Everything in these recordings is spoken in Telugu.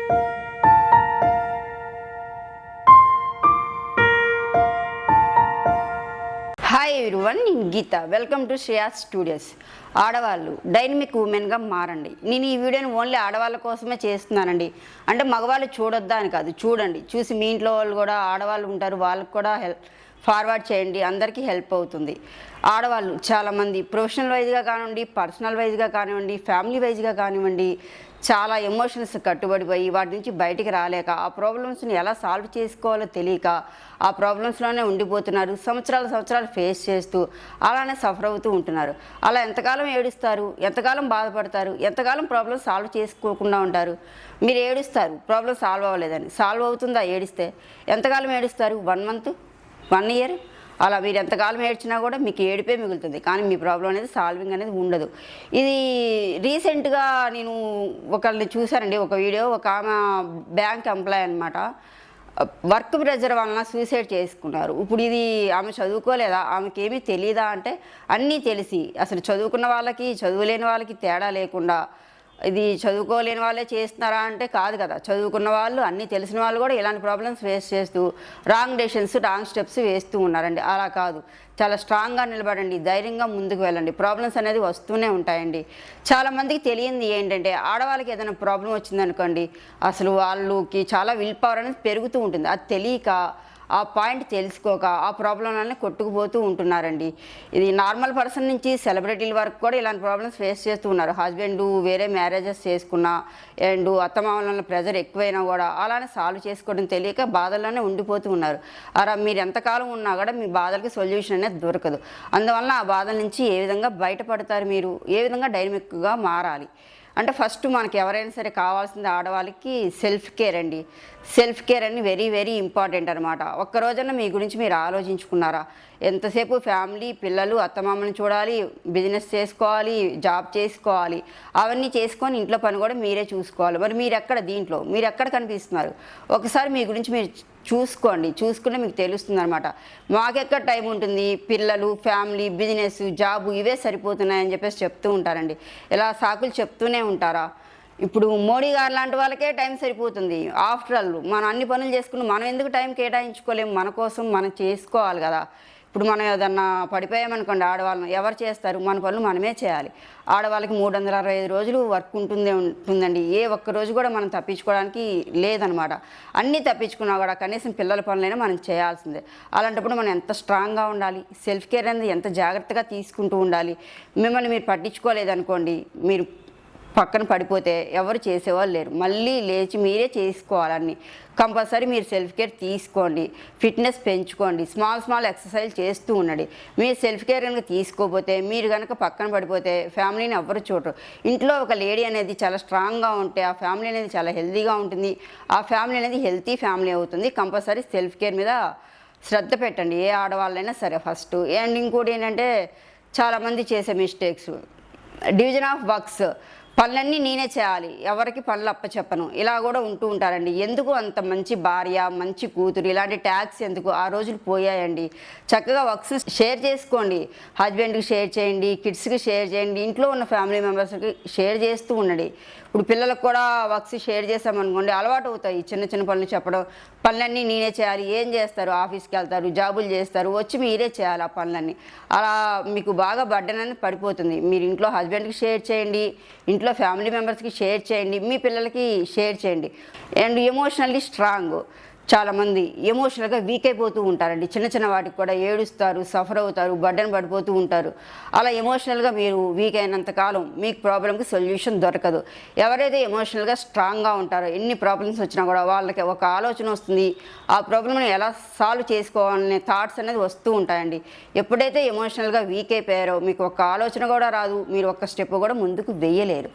హాయ్ ఎవ్రీవన్, నేను Geetha. Welcome to Shreyas studios. ఆడవాళ్ళు డైనమిక్ ఉమెన్గా మారండి. నేను ఈ వీడియోని ఓన్లీ ఆడవాళ్ళ కోసమే చేస్తున్నానండి. అంటే మగవాళ్ళు చూడొద్దా అని కాదు, చూడండి. చూసి మీ ఇంట్లో వాళ్ళు కూడా ఆడవాళ్ళు ఉంటారు, వాళ్ళకు కూడా ఫార్వర్డ్ చేయండి. అందరికీ హెల్ప్ అవుతుంది. ఆడవాళ్ళు చాలామంది ప్రొఫెషనల్ వైజ్గా కానివ్వండి, పర్సనల్ వైజ్గా కానివ్వండి, ఫ్యామిలీ వైజ్గా కానివ్వండి, చాలా ఎమోషన్స్ కట్టుబడిపోయి వాటి నుంచి బయటికి రాలేక ఆ ప్రాబ్లమ్స్ని ఎలా సాల్వ్ చేసుకోవాలో తెలియక ఆ ప్రాబ్లమ్స్లోనే ఉండిపోతున్నారు. సంవత్సరాలు ఫేస్ చేస్తూ అలానే సఫర్ అవుతూ ఉంటున్నారు. అలా ఎంతకాలం ఏడుస్తారు, ఎంతకాలం బాధపడతారు, ఎంతకాలం ప్రాబ్లమ్ సాల్వ్ చేసుకోకుండా ఉంటారు. మీరు ఏడుస్తారు ప్రాబ్లం సాల్వ్ అవ్వలేదని. సాల్వ్ అవుతుందా ఏడిస్తే? ఎంతకాలం ఏడుస్తారు? 1 మంత్, 1 ఇయర్? అలా మీరు ఎంతకాలం ఏడ్చినా కూడా మీకు ఏడిపే మిగులుతుంది, కానీ మీ ప్రాబ్లం అనేది సాల్వింగ్ అనేది ఉండదు. ఇది రీసెంట్గా నేను ఒకళ్ళని చూశానండి, ఒక వీడియో. ఒక ఆమె బ్యాంక్ ఎంప్లాయ్ అనమాట. వర్క్ ప్రెజర్ వలన సూసైడ్ చేసుకున్నారు. ఇప్పుడు ఇది ఆమె చదువుకోలేదా, ఆమెకి ఏమీ తెలియదా అంటే అన్నీ తెలిసి, అసలు చదువుకున్న వాళ్ళకి చదువులేని వాళ్ళకి తేడా లేకుండా ఇది చదువుకోలేని వాళ్ళే చేస్తున్నారా అంటే కాదు కదా. చదువుకున్న వాళ్ళు, అన్నీ తెలిసిన వాళ్ళు కూడా ఇలాంటి ప్రాబ్లమ్స్ ఫేస్ చేస్తూ రాంగ్ డెసిషన్స్, రాంగ్ స్టెప్స్ వేస్తూ ఉన్నారండి. అలా కాదు, చాలా స్ట్రాంగ్గా నిలబడండి, ధైర్యంగా ముందుకు వెళ్ళండి. ప్రాబ్లమ్స్ అనేది వస్తూనే ఉంటాయండి. చాలామందికి తెలియంది ఏంటంటే, ఆడవాళ్ళకి ఏదైనా ప్రాబ్లం వచ్చిందనుకోండి, అసలు వాళ్ళకి చాలా విల్ పవర్ అనేది పెరుగుతూ ఉంటుంది. అది తెలియక, ఆ పాయింట్ తెలుసుకోక ఆ ప్రాబ్లంలనే కొట్టుకుపోతూ ఉంటున్నారండి. ఇది నార్మల్ పర్సన్ నుంచి సెలబ్రిటీల వరకు కూడా ఇలాంటి ప్రాబ్లమ్స్ ఫేస్ చేస్తూ ఉన్నారు. హస్బెండ్ వేరే మ్యారేజెస్ చేసుకున్నా అండ్ అత్తమామల ప్రెజర్ ఎక్కువైనా కూడా అలానే సాల్వ్ చేసుకోవడం తెలియక బాధల్లోనే ఉండిపోతూ ఉన్నారు. అలా మీరు ఎంతకాలం ఉన్నా కూడా మీ బాధలకి సొల్యూషన్ అనేది దొరకదు. అందువలన ఆ బాధల నుంచి ఏ విధంగా బయటపడతారు, మీరు ఏ విధంగా డైనమిక్గా మారాలి అంటే, ఫస్ట్ మనకి ఎవరైనా సరే కావాల్సింది ఆడవాళ్ళకి సెల్ఫ్ కేర్ అండి. సెల్ఫ్ కేర్ అని వెరీ ఇంపార్టెంట్ అనమాట. ఒక్కరోజన్నా మీ గురించి మీరు ఆలోచించుకున్నారా? ఎంతసేపు ఫ్యామిలీ, పిల్లలు, అత్తమామని చూడాలి, బిజినెస్ చేసుకోవాలి, జాబ్ చేసుకోవాలి, అవన్నీ చేసుకొని ఇంట్లో పని కూడా మీరే చూసుకోవాలి. మరి మీరు ఎక్కడ కనిపిస్తున్నారు? ఒకసారి మీ గురించి మీరు చూసుకుంటే మీకు తెలుస్తుంది అనమాట. మాకెక్కడ టైం ఉంటుంది, పిల్లలు, ఫ్యామిలీ, బిజినెస్, జాబు ఇవే సరిపోతున్నాయని చెప్పేసి చెప్తూ ఉంటారండి. ఇలా సాకులు చెప్తూనే ఉంటారా? ఇప్పుడు మోడీ గారు లాంటి వాళ్ళకే టైం సరిపోతుంది. ఆఫ్టర్ ఆల్ మనం అన్ని పనులు చేసుకుని మనం ఎందుకు టైం కేటాయించుకోలేము? మన కోసం మనం చేసుకోవాలి కదా. ఇప్పుడు మనం ఏదన్నా పడిపోయామనుకోండి, ఆడవాళ్ళని ఎవరు చేస్తారు? మన పనులు మనమే చేయాలి. ఆడవాళ్ళకి 365 రోజులు వర్క్ ఉంటుందండి. ఏ ఒక్క రోజు కూడా మనం తప్పించుకోవడానికి లేదనమాట. అన్నీ తప్పించుకున్నా కూడా కనీసం పిల్లల పనులైనా మనం చేయాల్సిందే. అలాంటప్పుడు మనం ఎంత స్ట్రాంగ్గా ఉండాలి, సెల్ఫ్ కేర్ అనేది ఎంత జాగ్రత్తగా తీసుకుంటూ ఉండాలి. మిమ్మల్ని మీరు పట్టించుకోలేదనుకోండి, మీరు పక్కన పడిపోతే ఎవరు చేసేవాళ్ళు లేరు. మళ్ళీ లేచి మీరే చేసుకోవాలని కంపల్సరీ మీరు సెల్ఫ్ కేర్ తీసుకోండి. ఫిట్నెస్ పెంచుకోండి. స్మాల్ ఎక్సర్సైజ్ చేస్తూ ఉండండి. మీరు సెల్ఫ్ కేర్ కనుక తీసుకోకపోతే, మీరు కనుక పక్కన పడిపోతే ఫ్యామిలీని ఎవ్వరు చూడరు. ఇంట్లో ఒక లేడీ అనేది చాలా స్ట్రాంగ్గా ఉంటే ఆ ఫ్యామిలీ అనేది చాలా హెల్తీగా ఉంటుంది. ఆ ఫ్యామిలీ అనేది హెల్తీ ఫ్యామిలీ అవుతుంది. కంపల్సరీ సెల్ఫ్ కేర్ మీద శ్రద్ధ పెట్టండి, ఏ ఆడవాళ్ళైనా సరే ఫస్ట్. అండ్ ఇంకోటి ఏంటంటే, చాలామంది చేసే మిస్టేక్స్, డివిజన్ ఆఫ్ వర్క్స్. పనులన్నీ నేనే చేయాలి, ఎవరికి పనులు అప్పచెప్పను, ఇలా కూడా ఉంటూ ఉంటారండి. ఎందుకు అంత మంచి భార్య, మంచి కూతురు, ఇలాంటి ట్యాక్స్ ఎందుకు? ఆ రోజులు పోయాయండి. చక్కగా వర్క్స్ షేర్ చేసుకోండి. హస్బెండ్కి షేర్ చేయండి, కిడ్స్కి షేర్ చేయండి, ఇంట్లో ఉన్న ఫ్యామిలీ మెంబర్స్కి షేర్ చేస్తూ ఉండండి. ఇప్పుడు పిల్లలకు కూడా వర్క్స్ షేర్ చేసామనుకోండి, అలవాటు అవుతాయి. చిన్న పనులు చెప్పడం, పనులన్నీ నేనే చేయాలి. ఏం చేస్తారు? ఆఫీస్కి వెళ్తారు, జాబులు చేస్తారు, వచ్చి మీరే చేయాలి ఆ పనులన్నీ. అలా మీకు బాగా బర్డెన్ అనేది పడిపోతుంది. మీరు ఇంట్లో హస్బెండ్కి షేర్ చేయండి, ఇంట్లో ఫ్యామిలీ మెంబర్స్కి షేర్ చేయండి, మీ పిల్లలకి షేర్ చేయండి. And emotionally strong. చాలామంది ఎమోషనల్గా వీక్ అయిపోతూ ఉంటారండి. చిన్న వాటికి కూడా ఏడుస్తారు, సఫర్ అవుతారు, బర్డెన్ పడిపోతూ ఉంటారు. అలా ఎమోషనల్గా మీరు వీక్ అయినంతకాలం మీకు ప్రాబ్లంకి సొల్యూషన్ దొరకదు. ఎవరైతే ఎమోషనల్గా స్ట్రాంగ్గా ఉంటారో, ఎన్ని ప్రాబ్లమ్స్ వచ్చినా కూడా వాళ్ళకి ఒక ఆలోచన వస్తుంది, ఆ ప్రాబ్లమ్ని ఎలా సాల్వ్ చేసుకోవాలనే థాట్స్ అనేది వస్తూ ఉంటాయండి. ఎప్పుడైతే ఎమోషనల్గా వీక్ అయిపోయారో మీకు ఒక ఆలోచన కూడా రాదు, మీరు ఒక స్టెప్ కూడా ముందుకు వెయ్యలేరు.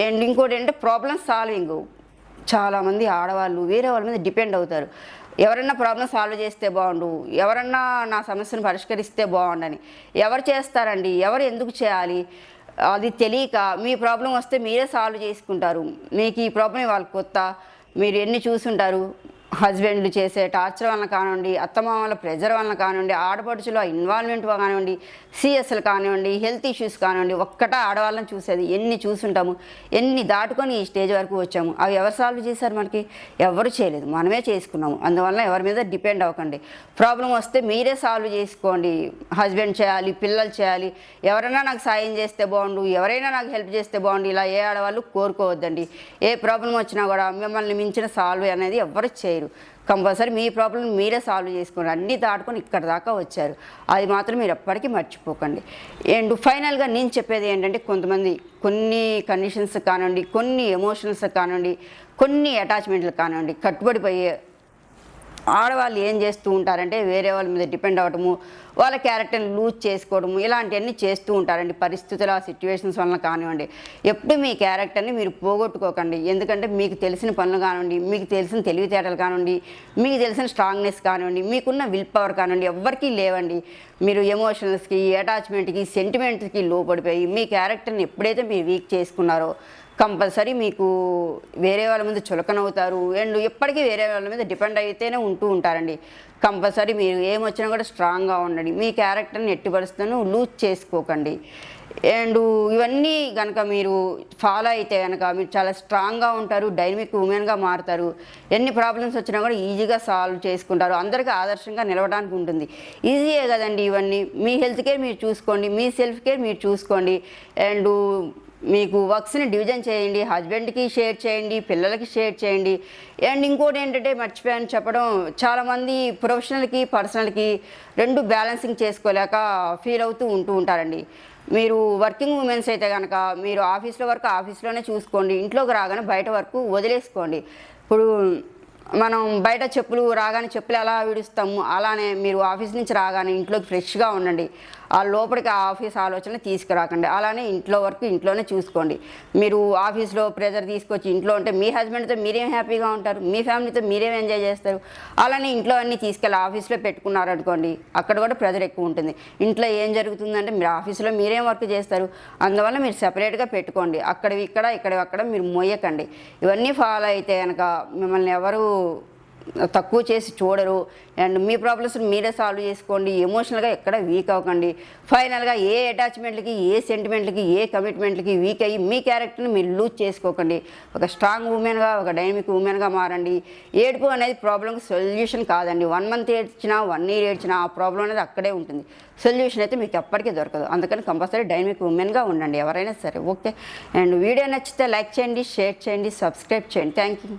అండ్ ఇంకోటి ఏంటంటే ప్రాబ్లమ్ సాల్వింగ్. చాలామంది ఆడవాళ్ళు వేరే వాళ్ళ మీద డిపెండ్ అవుతారు. ఎవరన్నా ప్రాబ్లం సాల్వ్ చేస్తే బాగుండు, ఎవరన్నా నా సమస్యను పరిష్కరిస్తే బాగుండని. ఎవరు చేస్తారండి? ఎవరు ఎందుకు చేయాలి? అది తెలియక మీ ప్రాబ్లం వస్తే మీరే సాల్వ్ చేసుకుంటారు. మీకు ఈ ప్రాబ్లం వాళ్ళకి కొత్త, మీరు ఎన్ని చూసుంటారు. హస్బెండ్లు చేసే టార్చర్ వలన కానివ్వండి, అత్తమామల ప్రెజర్ వలన కానివ్వండి, ఆడపడుచుల ఇన్వాల్వ్మెంట్ కానివ్వండి, సిఎస్లు కానివ్వండి, హెల్త్ ఇష్యూస్ కానివ్వండి, ఒక్కటా ఆడవాళ్ళని చూసేది. ఎన్ని చూసుంటాము, ఎన్ని దాటుకొని ఈ స్టేజ్ వరకు వచ్చాము. అవి ఎవరు సాల్వ్ చేశారు? మనకి ఎవరు చేయలేదు, మనమే చేసుకున్నాము. అందువల్ల ఎవరి మీద డిపెండ్ అవ్వకండి. ప్రాబ్లం వస్తే మీరే సాల్వ్ చేసుకోండి. హస్బెండ్ చేయాలి, పిల్లలు చేయాలి, ఎవరైనా నాకు సాయం చేస్తే బాగుండు, ఎవరైనా నాకు హెల్ప్ చేస్తే బాగుండు, ఇలా ఏ ఆడవాళ్ళు కోరుకోవద్దండి. ఏ ప్రాబ్లం వచ్చినా కూడా మిమ్మల్ని మించిన సాల్వ్ అనేది ఎవరు చేయరు. కంపల్సరీ మీ ప్రాబ్లం మీరే సాల్వ్ చేసుకోండి. అన్నీ దాటుకొని ఇక్కడ దాకా వచ్చారు, అది మాత్రం మీరు ఎప్పటికీ మర్చిపోకండి. అండ్ ఫైనల్గా నేను చెప్పేది ఏంటంటే, కొంతమంది కొన్ని కండిషన్స్ కానివ్వండి, కొన్ని ఎమోషన్స్ కానివ్వండి, కొన్ని అటాచ్మెంట్లు కానివ్వండి, కట్టుబడిపోయే ఆడవాళ్ళు ఏం చేస్తూ ఉంటారంటే, వేరే వాళ్ళ మీద డిపెండ్ అవ్వడము, వాళ్ళ క్యారెక్టర్ని లూజ్ చేసుకోవడము, ఇలాంటివన్నీ చేస్తూ ఉంటారండి. పరిస్థితుల సిచ్యువేషన్స్ వలన కానివ్వండి. ఎప్పుడు మీ క్యారెక్టర్ని మీరు పోగొట్టుకోకండి. ఎందుకంటే మీకు తెలిసిన పనులు కానివ్వండి, మీకు తెలిసిన తెలివితేటలు కానివ్వండి, మీకు తెలిసిన స్ట్రాంగ్నెస్ కానివ్వండి, మీకున్న విల్ పవర్ కానివ్వండి, ఎవ్వరికీ లేవండి. మీరు ఎమోషన్స్కి, అటాచ్మెంట్కి, సెంటిమెంట్స్కి లోపడిపోయి మీ క్యారెక్టర్ని ఎప్పుడైతే మీరు వీక్ చేసుకున్నారో కంపల్సరీ మీకు వేరే వాళ్ళ మీద చులకనవుతారు. అండ్ ఎప్పటికీ వేరే వాళ్ళ మీద డిపెండ్ అయితేనే ఉంటూ ఉంటారండి. కంపల్సరీ మీరు ఏమొచ్చినా కూడా స్ట్రాంగ్గా ఉండండి. మీ క్యారెక్టర్ని ఎట్టి పరిస్థితులను లూజ్ చేసుకోకండి. అండ్ ఇవన్నీ కనుక మీరు ఫాలో అయితే కనుక మీరు చాలా స్ట్రాంగ్గా ఉంటారు, డైనమిక్ ఉమెన్గా మారుతారు. ఎన్ని ప్రాబ్లమ్స్ వచ్చినా కూడా ఈజీగా సాల్వ్ చేసుకుంటారు. అందరికీ ఆదర్శంగా నిలవడానికి ఉంటుంది. ఈజీయే కదండి ఇవన్నీ. మీ హెల్త్ కేర్ మీరు చూసుకోండి, మీ సెల్ఫ్ కేర్ మీరు చూసుకోండి. అండ్ మీకు వర్క్స్ని డివిజన్ చేయండి, హస్బెండ్కి షేర్ చేయండి, పిల్లలకి షేర్ చేయండి. అండ్ ఇంకోటి ఏంటంటే మర్చిపోయాను చెప్పడం, చాలామంది ప్రొఫెషనల్కి పర్సనల్కి రెండు బ్యాలెన్సింగ్ చేసుకోలేక ఫీల్ అవుతూ ఉంటూ ఉంటారండి. మీరు వర్కింగ్ ఉమెన్స్ అయితే కనుక మీరు ఆఫీస్లో వర్క్ ఆఫీస్లోనే చూసుకోండి, ఇంట్లోకి రాగానే బయట వర్క్ వదిలేసుకోండి. ఇప్పుడు మనం బయట చెప్పులు రాగానే చెప్పులు ఎలా విడుస్తాము, అలానే మీరు ఆఫీస్ నుంచి రాగానే ఇంట్లోకి ఫ్రెష్గా ఉండండి. ఆ లోపలికి ఆ ఆఫీస్ ఆలోచన తీసుకురాకండి. అలానే ఇంట్లో వరకు ఇంట్లోనే చూసుకోండి. మీరు ఆఫీస్లో ప్రెజర్ తీసుకొచ్చి ఇంట్లో ఉంటే మీ హస్బెండ్తో మీరేం హ్యాపీగా ఉంటారు, మీ ఫ్యామిలీతో మీరేం ఎంజాయ్ చేస్తారు. అలానే ఇంట్లో అన్నీ తీసుకెళ్ళి ఆఫీస్లో పెట్టుకున్నారనుకోండి, అక్కడ కూడా ప్రెజర్ ఎక్కువ ఉంటుంది. ఇంట్లో ఏం జరుగుతుందంటే మీరు ఆఫీస్లో మీరేం వర్క్ చేస్తారు. అందువల్ల మీరు సెపరేట్గా పెట్టుకోండి. అక్కడివి ఇక్కడ, ఇక్కడివి అక్కడ మీరు మోయకండి. ఇవన్నీ ఫాలో అయితే కనుక మిమ్మల్ని ఎవరు తక్కువ చేసి చూడరు. అండ్ మీ ప్రాబ్లమ్స్ మీరే సాల్వ్ చేసుకోండి. ఎమోషనల్గా ఎక్కడ వీక్ అవ్వకండి. ఫైనల్గా ఏ అటాచ్మెంట్లకి, ఏ సెంటిమెంట్లకి, ఏ కమిట్మెంట్లకి వీక్ అయ్యి మీ క్యారెక్టర్ని మీరు లూజ్ చేసుకోకండి. ఒక స్ట్రాంగ్ ఉమెన్గా, ఒక డైనమిక్ ఉమెన్గా మారండి. ఏడుపు అనేది ప్రాబ్లంకి సొల్యూషన్ కాదండి. 1 month ఏడ్చినా, 1 year ఏడ్చినా ఆ ప్రాబ్లం అనేది అక్కడే ఉంటుంది. సొల్యూషన్ అయితే మీకు ఎప్పటికీ దొరకదు. అందుకని కంపల్సరీ డైనమిక్ ఉమెన్గా ఉండండి ఎవరైనా సరే. ఓకే. అండ్ వీడియో నచ్చితే లైక్ చేయండి, షేర్ చేయండి, సబ్స్క్రైబ్ చేయండి. Thank you.